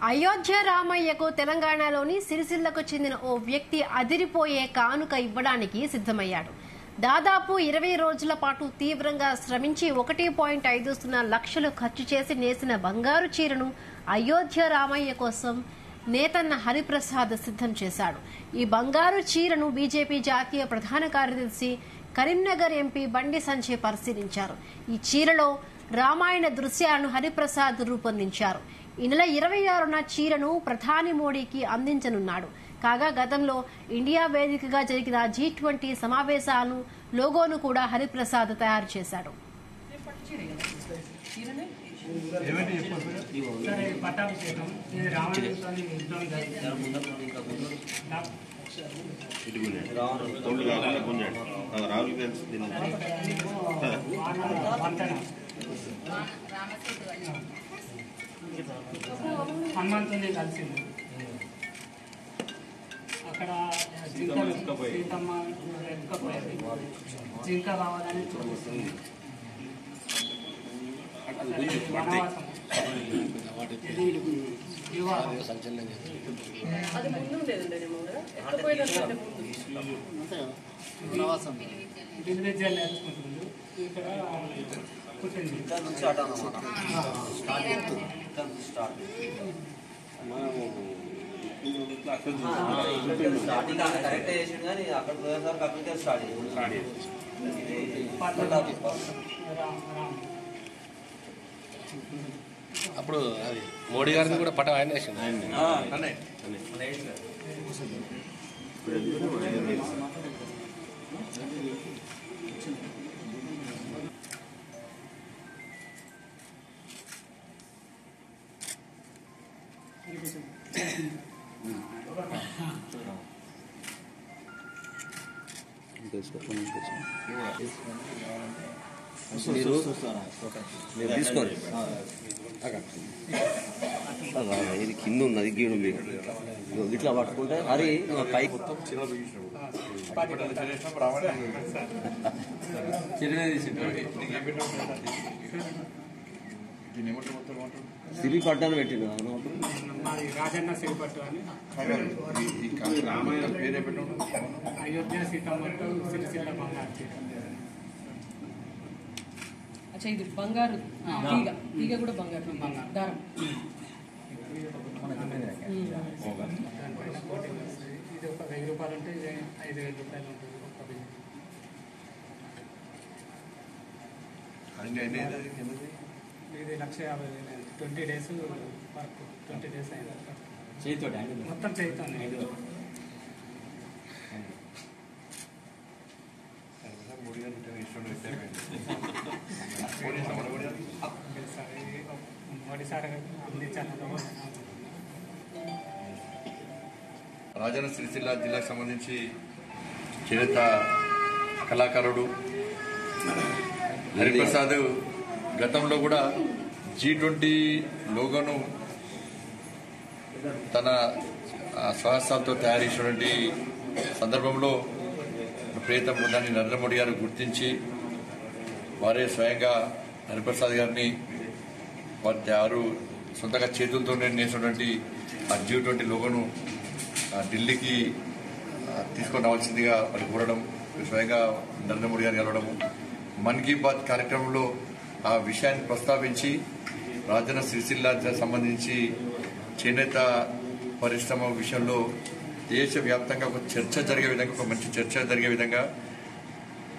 అయోధ్య రామయ్యకు తెలంగాణలోని సిరిసిల్లకు చెందిన ఓ వ్యక్తి అదిరిపోయే కానుక ఇవ్వడానికి సిద్ధమయ్యాడు. దాదాపు 20 రోజుల పాటు తీవ్రంగా శ్రమించి 1.50 లక్షలు ఖర్చు చేసి నేసిన బంగారు చీరను అయోధ్య రామయ్య కోసం నేతన్న హరిప్రసాద్ సిద్ధం చేశాడు. ఈ బంగారు చీరను బీజేపీ జాతీయ ప్రధాన కార్యదర్శి కరీంనగర్ ఎంపీ బండి సంజయ్ పరిశీలించారు. ఈ చీరలో రామాయణ దృశ్యాలను హరిప్రసాద్ రూపొందించారు. ఈ నెల 26న చీరను ప్రధాని మోడీకి అందించనున్నాడు. కాగా గతంలో ఇండియా వేదికగా జరిగిన G20 సమావేశాలను లోగోను కూడా హరిప్రసాద్ తయారు చేశాడు. హనుమంతుని కలిసింది అక్కడ సీతమ్మ ఎత్తుకపోయేది జింక కావాలని చూపిస్తుంది. వనవాసం విద్యలు నేర్చుకుంటుంది. ఇక్కడ పుట్టింది అప్పుడు అది మోడీ గారిని కూడా పటం ఆయన వేసింది. మీరు తీసుకోండి. ఇది కింద ఉన్నది గీడు ఇట్లా పట్టుకుంటే అది పైకి సిరి పట్టాను పెట్టిన రాజన్న సిరిపట్టు అని అయోధ్య సీతమ్మట్టు సిరిసిల్ల బంగారు చీర. అచ్చా ఇది బంగారు తీగ కూడా బంగారు దారం. ఇది ఒక 1000 రూపాయలు ఉంటే 5000 రూపాయలు ఉంటుంది. ఇది 1,50,000 20 డేస్ వర్క్ 20 డేస్ అయింది మొత్తం చేయితోనే. మోడీ సార్ రాజన్న సిరిసిల్ల జిల్లాకు సంబంధించి చేనేత కళాకారుడు హరిప్రసాద్ గతంలో కూడా G20 లోగోను తన స్వహస్తాలతో తయారు చేసినటువంటి సందర్భంలో ప్రియతమ ప్రధాని నరేంద్ర మోడీ గారు గుర్తించి వారే స్వయంగా హరిప్రసాద్ గారిని వారు సొంతగా చేతులతో నేసినటువంటి ఆ G20 లోగోను ఢిల్లీకి తీసుకొని రావాల్సిందిగా వారు కోరడం, స్వయంగా నరేంద్ర మోడీ గారు కలవడము, మన్ కీ బాత్ కార్యక్రమంలో ఆ విషయాన్ని ప్రస్తావించి రాజన్న సిరిసిల్ల సంబంధించి చేనేత పరిశ్రమ విషయంలో దేశవ్యాప్తంగా ఒక చర్చ జరిగే విధంగా, ఒక మంచి చర్చ జరిగే విధంగా,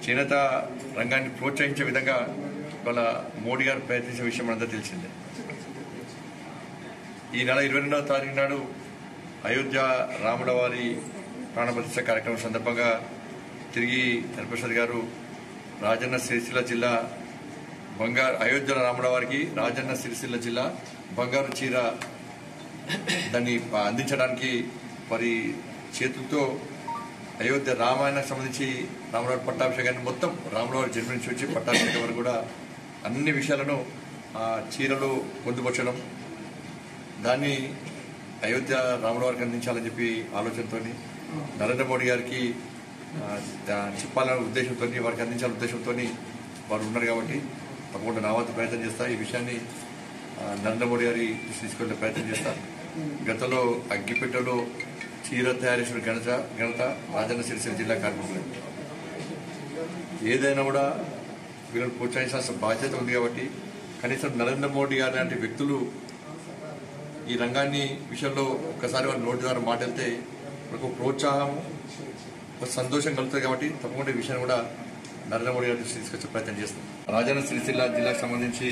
చేనేత రంగాన్ని ప్రోత్సహించే విధంగా వాళ్ళ మోడీ గారు ప్రయత్నించే విషయం మనందరూ తెలిసిందే. ఈ నెల 22వ తారీఖు నాడు అయోధ్య రాముల వారి ప్రాణప్రతిష్ఠ కార్యక్రమం సందర్భంగా తిరిగి హరిప్రసాద్ గారు రాజన్న సిరిసిల్ల జిల్లా అయోధ్య రాముల వారికి రాజన్న సిరిసిల్ల జిల్లా బంగారు చీర దాన్ని అందించడానికి వారి చేతులతో అయోధ్య రామాయణకు సంబంధించి రాములవారి పట్టాభిషేకాన్ని మొత్తం రాములవారి జన్మ నుంచి వచ్చి పట్టాభిషేకం వరకు కూడా అన్ని విషయాలను ఆ చీరలో పొందుపరచడం, దాన్ని అయోధ్య రాములవారికి అందించాలని చెప్పి ఆలోచనతో నరేంద్ర మోడీ గారికి చెప్పాలనే ఉద్దేశంతో, వారికి అందించాలనే ఉద్దేశంతో వారు ఉన్నారు కాబట్టి తప్పకుండా నా వంతు ప్రయత్నం చేస్తా. ఈ విషయాన్ని నరేంద్ర మోడీ గారి తీసుకెళ్లే ప్రయత్నం చేస్తా. గతంలో అగ్గిపెట్టెలో చీర తయారు చేసిన ఘనత రాజన్న సిరిసిల్ల జిల్లా కార్మికులు. ఏదైనా కూడా వీళ్ళని ప్రోత్సహించాల్సిన బాధ్యత ఉంది కాబట్టి కనీసం నరేంద్ర మోడీ గారు లాంటి వ్యక్తులు ఈ రంగాన్ని విషయంలో ఒక్కసారి వాళ్ళ నోటి ద్వారా మాట్లాడితే మనకు ప్రోత్సాహం సంతోషం కలుగుతుంది కాబట్టి తప్పకుండా ఈ విషయాన్ని కూడా నరేంద్ర మోడీ గారి దృష్టికి తీసుకొచ్చే ప్రయత్నం చేస్తాం. రాజన్న సిరిసిల్ల జిల్లాకు సంబంధించి